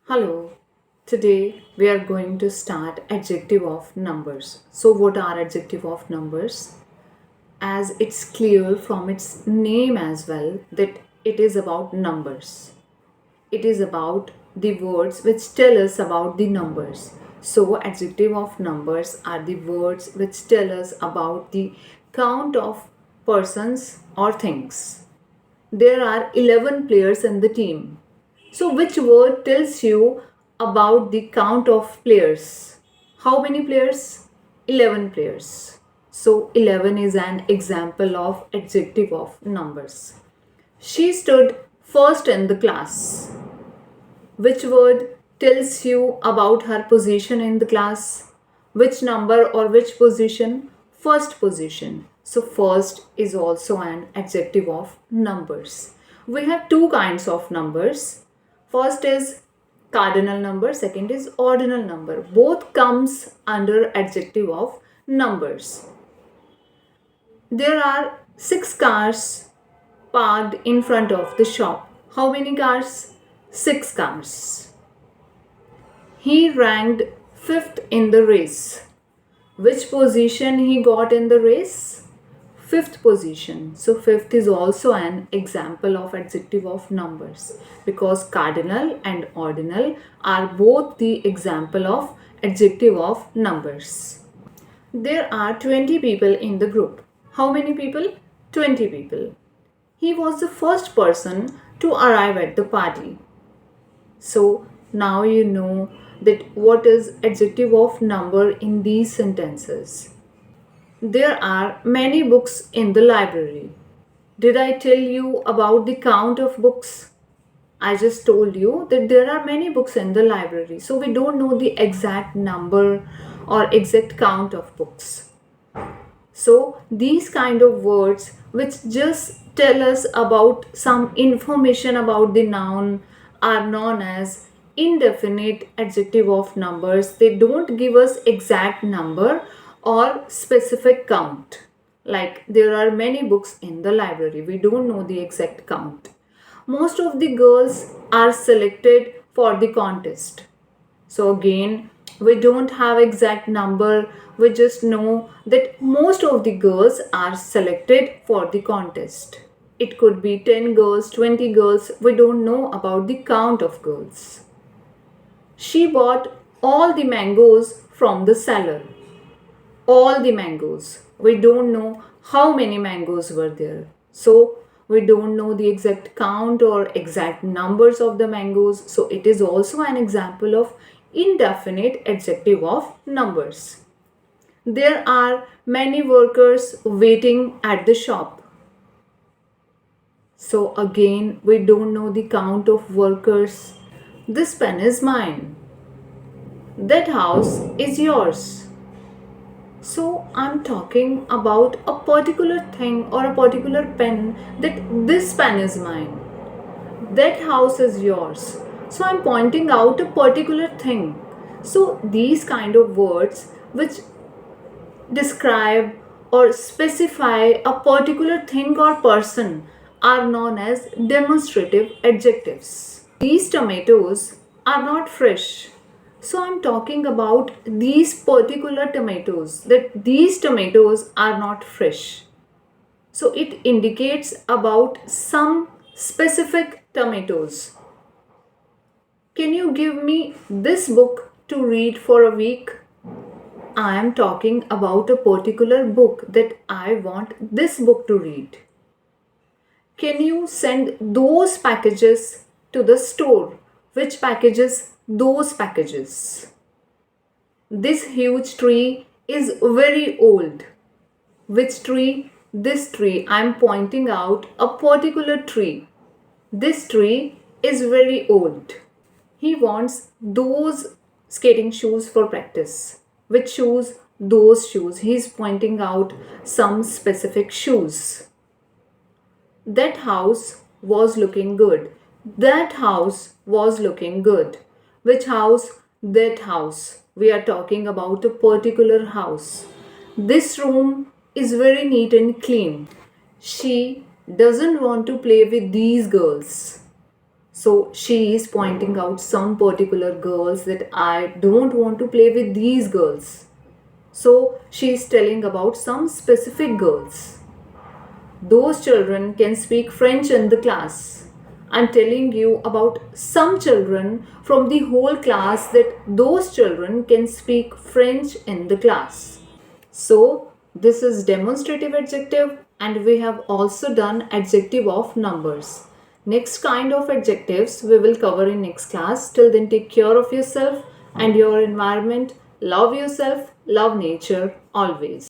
Hello, today we are going to start adjective of numbers. So what are adjective of numbers? As it's clear from its name as well that it is about numbers. It is about the words which tell us about the numbers. So adjective of numbers are the words which tell us about the count of persons or things. There are 11 players in the team. So, which word tells you about the count of players? How many players? 11 players. So, 11 is an example of adjective of numbers. She stood first in the class. Which word tells you about her position in the class? Which number or which position? First position. So first is also an adjective of numbers. We have two kinds of numbers. First is cardinal number, second is ordinal number. Both comes under adjective of numbers. There are 6 cars parked in front of the shop. How many cars? 6 cars. He ranked 5th in the race. Which position he got in the race? 5th position. So 5th is also an example of adjective of numbers because cardinal and ordinal are both the example of adjective of numbers. There are 20 people in the group. How many people? 20 people. He was the first person to arrive at the party. So now you know that what is adjective of number in these sentences. There are many books in the library. Did I tell you about the count of books? I just told you that there are many books in the library. So we don't know the exact number or exact count of books. So these kind of words which just tell us about some information about the noun are known as indefinite adjective of numbers. They don't give us exact number or specific count. Like there are many books in the library. We don't know the exact count. Most of the girls are selected for the contest. So again, we don't have exact number. We just know that most of the girls are selected for the contest. It could be 10 girls, 20 girls. We don't know about the count of girls. She bought all the mangoes from the seller. All the mangoes. We don't know how many mangoes were there. So we don't know the exact count or exact numbers of the mangoes. So it is also an example of indefinite adjective of numbers. There are many workers waiting at the shop. So again, we don't know the count of workers. This pen is mine. That house is yours. So I'm talking about a particular thing or a particular pen, that this pen is mine. That house is yours. So I'm pointing out a particular thing. So these kind of words which describe or specify a particular thing or person are known as demonstrative adjectives. These tomatoes are not fresh. So I'm talking about these particular tomatoes, that these tomatoes are not fresh. So it indicates about some specific tomatoes. Can you give me this book to read for a week? I am talking about a particular book that I want this book to read. Can you send those packages to the store? Which packages? Those packages. This huge tree is very old. Which tree? This tree. I am pointing out a particular tree. This tree is very old. He wants those skating shoes for practice. Which shoes? Those shoes. He is pointing out some specific shoes. That house was looking good. That house was looking good. Which house? That house. We are talking about a particular house. This room is very neat and clean. She doesn't want to play with these girls. So she is pointing out some particular girls that I don't want to play with these girls. So she is telling about some specific girls. Those children can speak French in the class. I'm telling you about some children from the whole class that those children can speak French in the class. So, this is demonstrative adjective, and we have also done adjective of numbers. Next kind of adjectives we will cover in next class. Till then, take care of yourself and your environment. Love yourself, love nature always.